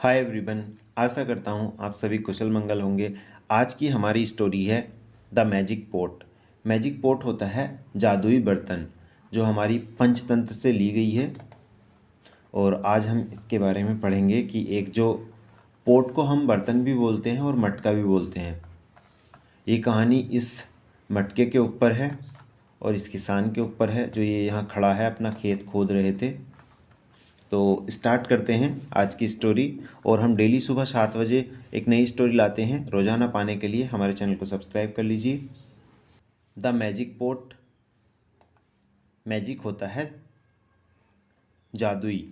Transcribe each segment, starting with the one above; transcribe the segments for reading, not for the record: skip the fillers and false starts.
Hi everyone. आशा करता हूँ आप सभी कुशल मंगल होंगे। आज की हमारी स्टोरी है the magic pot. Magic pot होता है जादुई बर्तन जो हमारी पंचतंत्र से ली गई है। और आज हम इसके बारे में पढ़ेंगे कि एक जो पॉट को हम बर्तन भी बोलते हैं और मटका भी बोलते हैं। ये कहानी इस मटके के ऊपर है और इस किसान के ऊपर है जो ये यहाँ खड़ा है, अपना खेत खोद रहे थे। तो स्टार्ट करते हैं आज की स्टोरी। और हम डेली सुबह 7 बजे एक नई स्टोरी लाते हैं। रोज़ाना पाने के लिए हमारे चैनल को सब्सक्राइब कर लीजिए। The magic pot. मैजिक होता है जादुई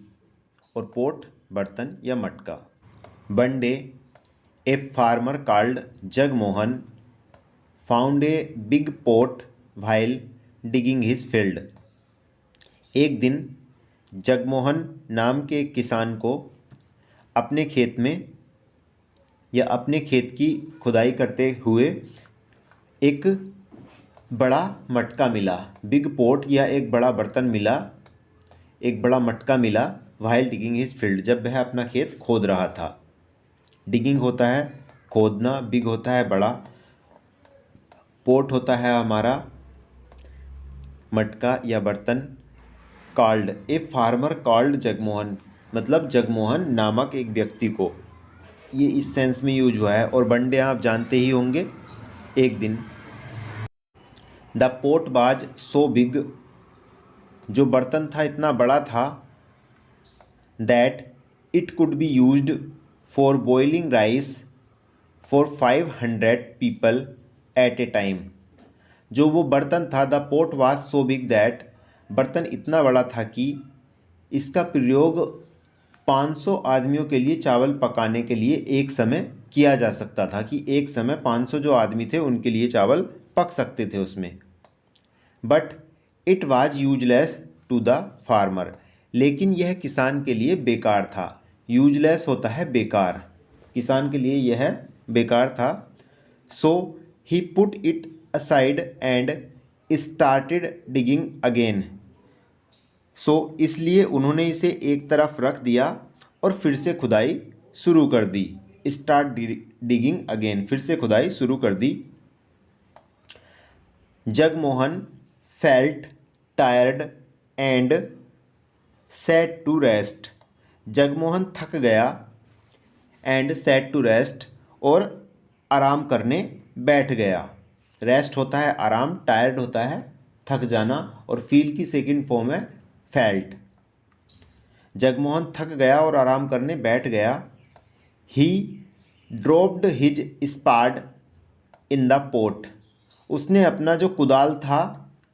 और पॉट बर्तन या मटका। One day a farmer called Jagmohan found a big pot while digging his field. एक दिन जगमोहन नाम के एक किसान को अपने खेत में या अपने खेत की खुदाई करते हुए एक बड़ा मटका मिला। बिग पॉट या एक बड़ा बर्तन मिला, एक बड़ा मटका मिला। व्हाइल डिगिंग हिज फील्ड, जब वह अपना खेत खोद रहा था। डिगिंग होता है खोदना, बिग होता है बड़ा, पॉट होता है हमारा मटका या बर्तन। Called a farmer called Jagmohan, मतलब जगमोहन नामक एक व्यक्ति को, ये इस सेंस में यूज हुआ है। और वन डे आप जानते ही होंगे, एक दिन। The pot was so big, जो बर्तन था इतना बड़ा था। That it could be used for boiling rice for 500 people at A time. जो वो बर्तन था, the pot was so big that, बर्तन इतना बड़ा था कि इसका प्रयोग 500 आदमियों के लिए चावल पकाने के लिए एक समय किया जा सकता था। कि एक समय 500 जो आदमी थे उनके लिए चावल पक सकते थे उसमें। But it was useless to the farmer, लेकिन यह किसान के लिए बेकार था। यूजलेस होता है बेकार, किसान के लिए यह बेकार था। So he put it aside and started digging again. इसलिए उन्होंने इसे एक तरफ रख दिया और फिर से खुदाई शुरू कर दी। स्टार्ट डिगिंग अगेन, फिर से खुदाई शुरू कर दी। Jagmohan felt tired and set to rest. Jagmohan थक गया एंड सेट टू रेस्ट, और आराम करने बैठ गया। रेस्ट होता है आराम, टायर्ड होता है थक जाना, और फील की सेकंड फॉर्म है फेल्ट। जगमोहन थक गया और आराम करने बैठ गया। He dropped his spade in the pot. उसने अपना जो कुदाल था,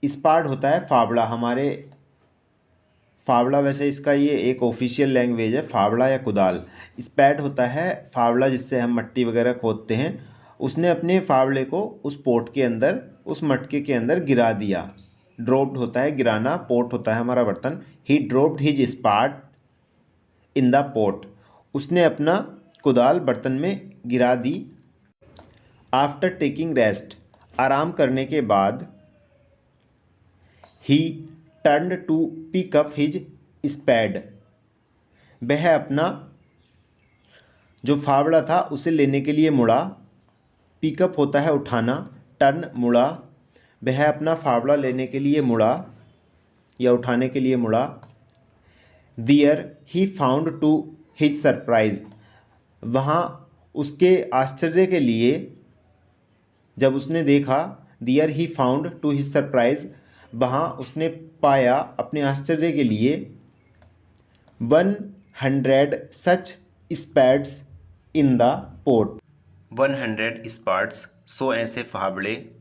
स्पाड होता है फावड़ा, हमारे फावड़ा, वैसे इसका ये एक ऑफिशियल लैंग्वेज है, फावड़ा या कुदाल। स्पैड होता है फावड़ा जिससे हम मट्टी वगैरह खोदते हैं। उसने अपने फावड़े को उस पोट के अंदर, उस मटके के अंदर गिरा दिया। ड्रॉप्ड होता है गिराना, पोट होता है हमारा बर्तन। He dropped his spade in the pot. उसने अपना कुदाल बर्तन में गिरा दी। आफ्टर टेकिंग रेस्ट, आराम करने के बाद। He turn to pick up his spade. वह अपना जो फावड़ा था उसे लेने के लिए मुड़ा। पिकअप होता है उठाना, टर्न मुड़ा। वह अपना फावड़ा लेने के लिए मुड़ा या उठाने के लिए मुड़ा। There he found to his surprise. वहाँ उसके आश्चर्य के लिए, जब उसने देखा, there he found to his surprise, वहाँ उसने पाया अपने आश्चर्य के लिए 100 सच स्पैड्स इन द पोट। 100 स्पार्ट्स, 100 ऐसे फावड़े,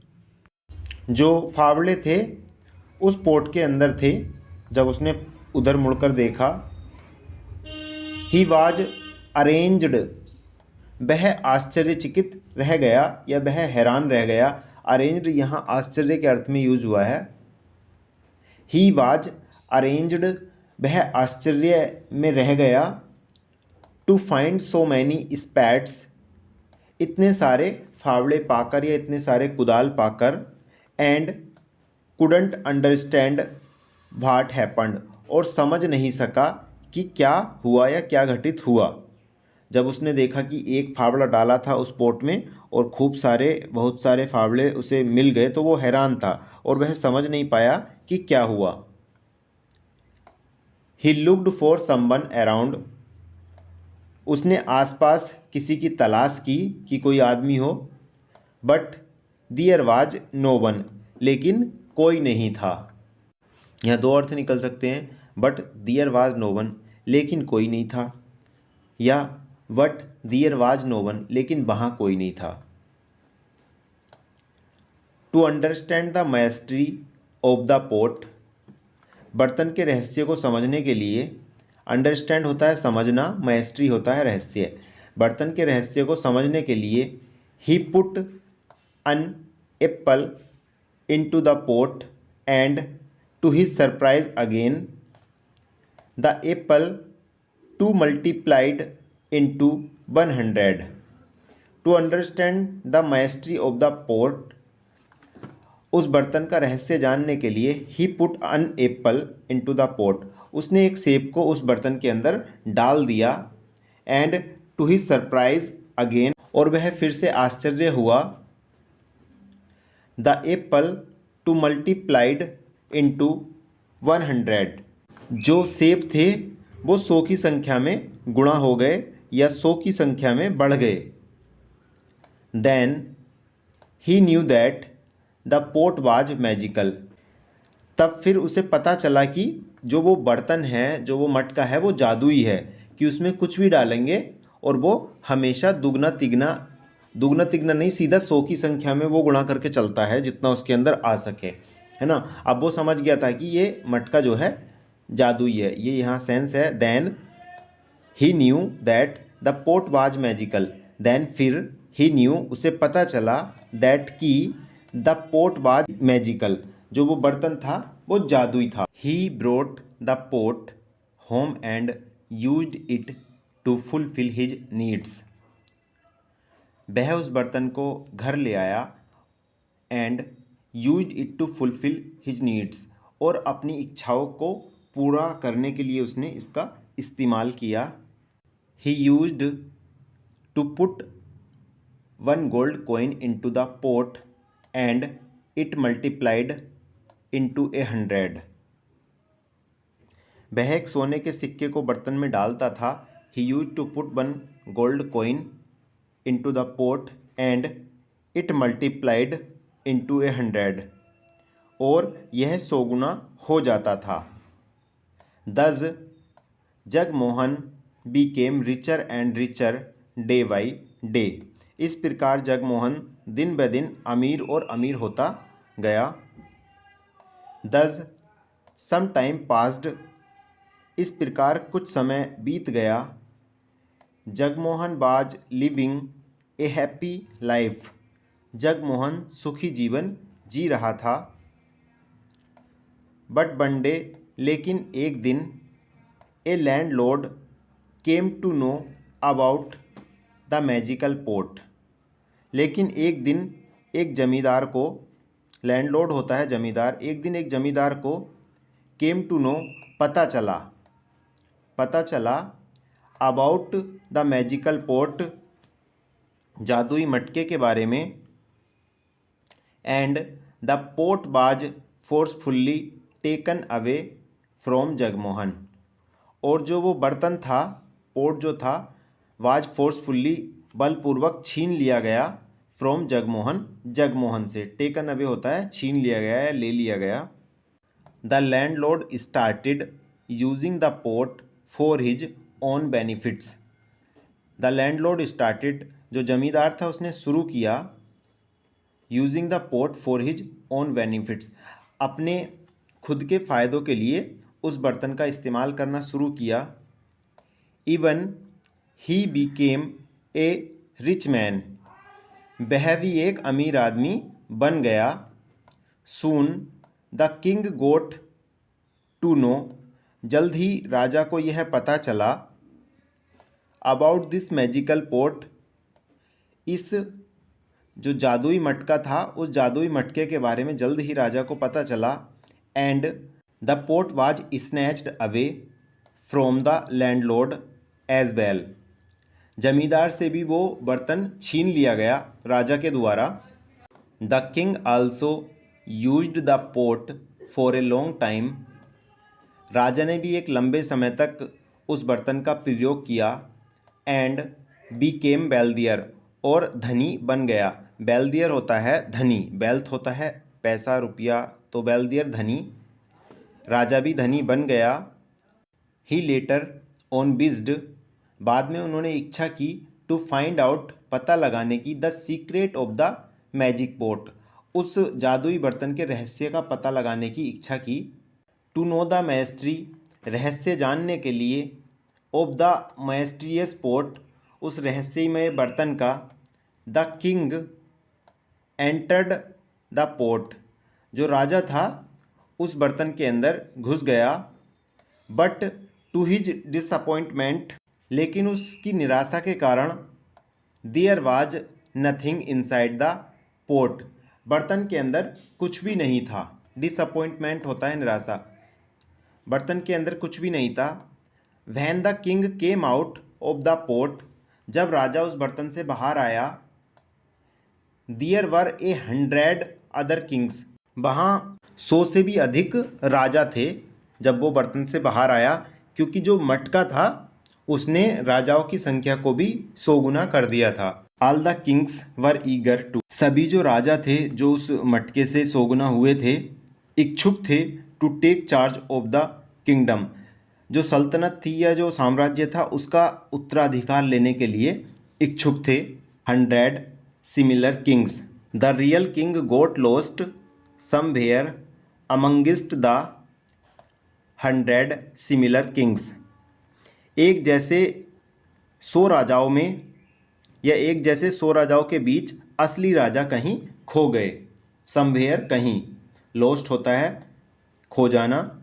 जो फावड़े थे उस पोट के अंदर थे। जब उसने उधर मुड़कर देखा, ही वाज अरेंज्ड, वह आश्चर्यचकित रह गया या वह हैरान रह गया। अरेंज्ड यहाँ आश्चर्य के अर्थ में यूज हुआ है। ही वाज अरेंज्ड, वह आश्चर्य में रह गया। टू फाइंड सो मैनी स्पैट्स, इतने सारे फावड़े पाकर या इतने सारे कुदाल पाकर। And couldn't understand what happened, और समझ नहीं सका कि क्या हुआ या क्या घटित हुआ। जब उसने देखा कि एक फावड़ा डाला था उस पोट में और बहुत सारे फावड़े उसे मिल गए, तो वो हैरान था और वह समझ नहीं पाया कि क्या हुआ। He looked for someone around, उसने आसपास किसी की तलाश की कि कोई आदमी हो। But there was no one, लेकिन कोई नहीं था। यहाँ दो अर्थ निकल सकते हैं, but there was no one, लेकिन कोई नहीं था, या but there was no one, लेकिन वहाँ कोई नहीं था। To understand the mystery of the pot, बर्तन के रहस्य को समझने के लिए, अंडरस्टैंड होता है समझना, मैस्ट्री होता है रहस्य। बर्तन के रहस्य को समझने के लिए he put an apple into the pot and to his surprise again the apple to multiplied into 100। To understand the mystery of the pot, उस बर्तन का रहस्य जानने के लिए he put an apple into the pot, उसने एक सेब को उस बर्तन के अंदर डाल दिया। And to his surprise again, और वह फिर से आश्चर्य हुआ। The apple to multiplied into 100, जो सेब थे वो 100 की संख्या में गुणा हो गए या 100 की संख्या में बढ़ गए। Then he knew that the pot was magical, तब फिर उसे पता चला कि जो वो बर्तन है, जो वो मटका है, वो जादुई है, कि उसमें कुछ भी डालेंगे और वो हमेशा दुगना तिगना नहीं, सीधा 100 की संख्या में वो गुणा करके चलता है जितना उसके अंदर आ सके, है ना। अब वो समझ गया था कि ये मटका जो है जादुई है। ये यहाँ सेंस है। Then he knew that the pot was magical, then फिर ही न्यू, उसे पता चला, दैट की द पोट वाज मैजिकल, जो वो बर्तन था वो जादुई था। He brought the pot home and used it to fulfil his needs, वह उस बर्तन को घर ले आया and used it to fulfil his needs, और अपनी इच्छाओं को पूरा करने के लिए उसने इसका इस्तेमाल किया। He used to put 1 gold coin into the pot and it multiplied into 100, वह एक सोने के सिक्के को बर्तन में डालता था। He used to put 1 gold coin into the pot and it multiplied into 100, और यह 100 गुना हो जाता था। Thus Jagmohan became richer and richer day by day, इस प्रकार जगमोहन दिन ब दिन अमीर और अमीर होता गया। दस सम टाइम पास्ड, इस प्रकार कुछ समय बीत गया। Jagmohan was living A happy life, Jagmohan सुखी जीवन जी रहा था। बट वन डे, लेकिन एक दिन, a landlord came to know about the magical pot, लेकिन एक दिन एक जमींदार को, लैंडलॉर्ड होता है जमींदार, एक दिन एक जमींदार को केम टू नो, पता चला अबाउट द मैजिकल पोट, जादुई मटके के बारे में। And the pot was forcefully taken away from Jagmohan, और जो वो बर्तन था, पोट जो था, वाज फोर्सफुल्ली, बलपूर्वक छीन लिया गया, फ्रॉम जगमोहन से। टेकन अवे होता है छीन लिया गया या ले लिया गया। The landlord started using the pot for his own benefits, the landlord started, जो जमींदार था उसने शुरू किया, using the pot for his own benefits, अपने खुद के फ़ायदों के लिए उस बर्तन का इस्तेमाल करना शुरू किया। Even he became a rich man, वह भी एक अमीर आदमी बन गया। Soon the king got to know, जल्द ही राजा को यह पता चला। अबाउट दिस मैजिकल पोट, इस जो जादुई मटका था, उस जादुई मटके के बारे में जल्द ही राजा को पता चला। And the pot was snatched away from the landlord as well, जमींदार से भी वो बर्तन छीन लिया गया राजा के द्वारा। The king also used the pot for a long time. राजा ने भी एक लंबे समय तक उस बर्तन का प्रयोग किया। एंड बीकेम वेल्दियर, और धनी बन गया। वेल्दियर होता है धनी, वेल्थ होता है पैसा रुपया, तो वेल्दियर धनी, राजा भी धनी बन गया। ही लेटर ऑन विज्ड, बाद में उन्होंने इच्छा की, टू फाइंड आउट, पता लगाने की, the secret of the magic pot, उस जादुई बर्तन के रहस्य का पता लगाने की इच्छा की। टू नो द मैस्ट्री, रहस्य जानने के लिए, ऑफ द मैस्ट्रियस पोट, उस रहस्यमय बर्तन का। The king entered the pot, जो राजा था उस बर्तन के अंदर घुस गया। बट टू हिज डिसअपॉइंटमेंट, लेकिन उसकी निराशा के कारण, there was nothing inside the pot, बर्तन के अंदर कुछ भी नहीं था। डिसअपॉइंटमेंट होता है निराशा, बर्तन के अंदर कुछ भी नहीं था। When the king came out of the pot, जब राजा उस बर्तन से बाहर आया। देयर वर 100 अदर किंग्स, वहाँ 100 से भी अधिक राजा थे जब वो बर्तन से बाहर आया, क्योंकि जो मटका था उसने राजाओं की संख्या को भी 100 गुना कर दिया था। All the kings were eager to, सभी जो राजा थे जो उस मटके से 100 गुना हुए थे, इच्छुक थे, to take charge of the kingdom, जो सल्तनत थी या जो साम्राज्य था उसका उत्तराधिकार लेने के लिए इच्छुक थे। 100 similar kings, the real king got lost somewhere amongst the 100 similar kings, एक जैसे 100 राजाओं में या एक जैसे 100 राजाओं के बीच असली राजा कहीं खो गए। समवेयर कहीं, लॉस्ट होता है खो जाना,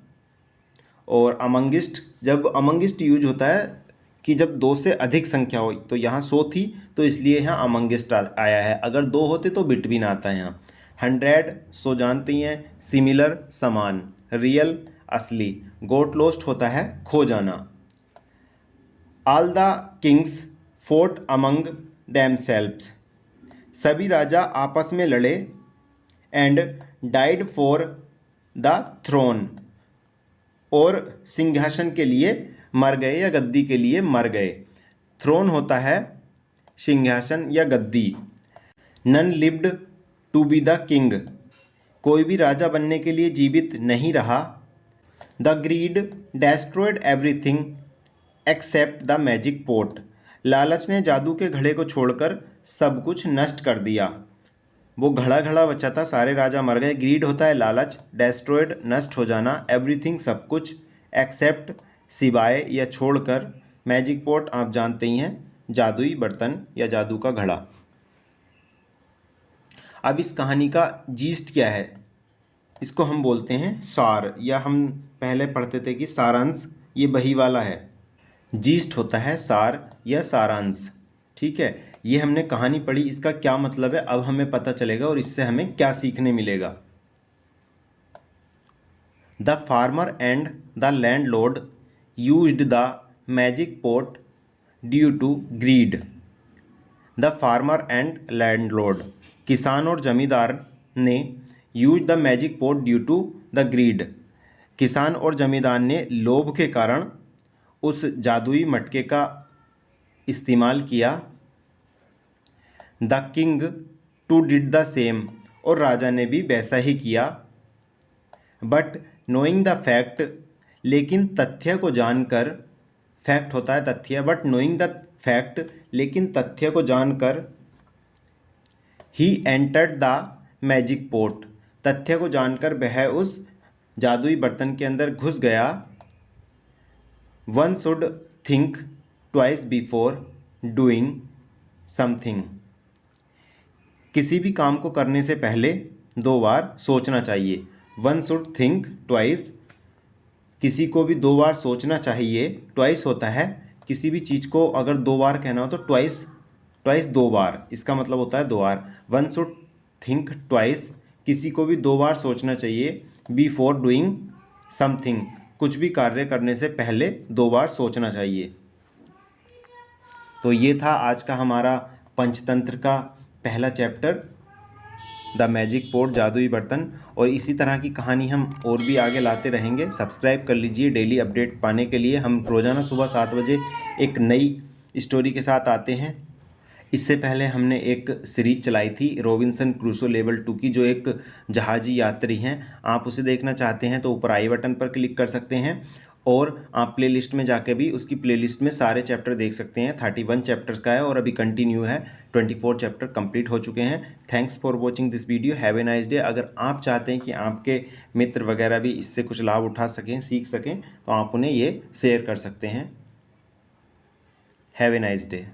और अमंगिस्ट, जब अमंगिस्ट यूज होता है कि जब 2 से अधिक संख्या हो, तो यहाँ 100 थी तो इसलिए यहाँ अमंगिस्ट आया है। अगर 2 होते तो बिटवीन आता है यहाँ। 100 100 जानते ही हैं, सिमिलर समान, रियल असली, गोट लॉस्ट होता है खो जाना। All the kings fought among themselves, सभी राजा आपस में लड़े। And died for the throne, और सिंहासन के लिए मर गए या गद्दी के लिए मर गए। थ्रोन होता है सिंहासन या गद्दी। None lived to be the king, कोई भी राजा बनने के लिए जीवित नहीं रहा। The greed destroyed everything except the magic pot, लालच ने जादू के घड़े को छोड़कर सब कुछ नष्ट कर दिया। वो घड़ा घड़ा बचा था, सारे राजा मर गए। ग्रीड होता है लालच, डेस्ट्रॉयड नष्ट हो जाना, एवरीथिंग सब कुछ, एक्सेप्ट सिवाय या छोड़कर, मैजिक पॉट आप जानते ही हैं जादुई बर्तन या जादू का घड़ा। अब इस कहानी का जीस्ट क्या है, इसको हम बोलते हैं सार, या हम पहले पढ़ते थे कि सारांश, ये बही वाला है। जीस्ट होता है सार या सारांश, ठीक है। ये हमने कहानी पढ़ी, इसका क्या मतलब है अब हमें पता चलेगा और इससे हमें क्या सीखने मिलेगा। The farmer and the landlord used the magic pot due to greed. The farmer and landlord, किसान और जमींदार ने use the magic pot due to the greed, किसान और जमींदार ने लोभ के कारण उस जादुई मटके का इस्तेमाल किया। The king too did the same, और राजा ने भी वैसा ही किया। बट नोइंग द फैक्ट, लेकिन तथ्य को जानकर, फैक्ट होता है तथ्य, बट नोइंग द फैक्ट, लेकिन तथ्य को जानकर, he entered the magic pot, तथ्य को जानकर वह उस जादुई बर्तन के अंदर घुस गया। One should think twice before doing something, किसी भी काम को करने से पहले 2 बार सोचना चाहिए। वन शुड थिंक ट्वाइस, किसी को भी 2 बार सोचना चाहिए। ट्वाइस होता है किसी भी चीज़ को अगर 2 बार कहना हो तो ट्वाइस, 2 बार, इसका मतलब होता है 2 बार। वन शुड थिंक ट्वाइस, किसी को भी 2 बार सोचना चाहिए। बिफोर डूइंग समथिंग, कुछ भी कार्य करने से पहले 2 बार सोचना चाहिए। तो ये था आज का हमारा पंचतंत्र का पहला चैप्टर, द मैजिक पोट, जादुई बर्तन। और इसी तरह की कहानी हम और भी आगे लाते रहेंगे। सब्सक्राइब कर लीजिए डेली अपडेट पाने के लिए। हम रोज़ाना सुबह 7 बजे एक नई स्टोरी के साथ आते हैं। इससे पहले हमने एक सीरीज चलाई थी रॉबिन्सन क्रूसो लेवल 2 की, जो एक जहाजी यात्री हैं। आप उसे देखना चाहते हैं तो ऊपर आई बटन पर क्लिक कर सकते हैं, और आप प्लेलिस्ट में जाके भी उसकी प्लेलिस्ट में सारे चैप्टर देख सकते हैं। 31 चैप्टर्स का है और अभी कंटिन्यू है। 24 चैप्टर कंप्लीट हो चुके हैं। Thanks for watching this video. Have a nice day. अगर आप चाहते हैं कि आपके मित्र वगैरह भी इससे कुछ लाभ उठा सकें, सीख सकें, तो आप उन्हें ये शेयर कर सकते हैं। Have a nice day.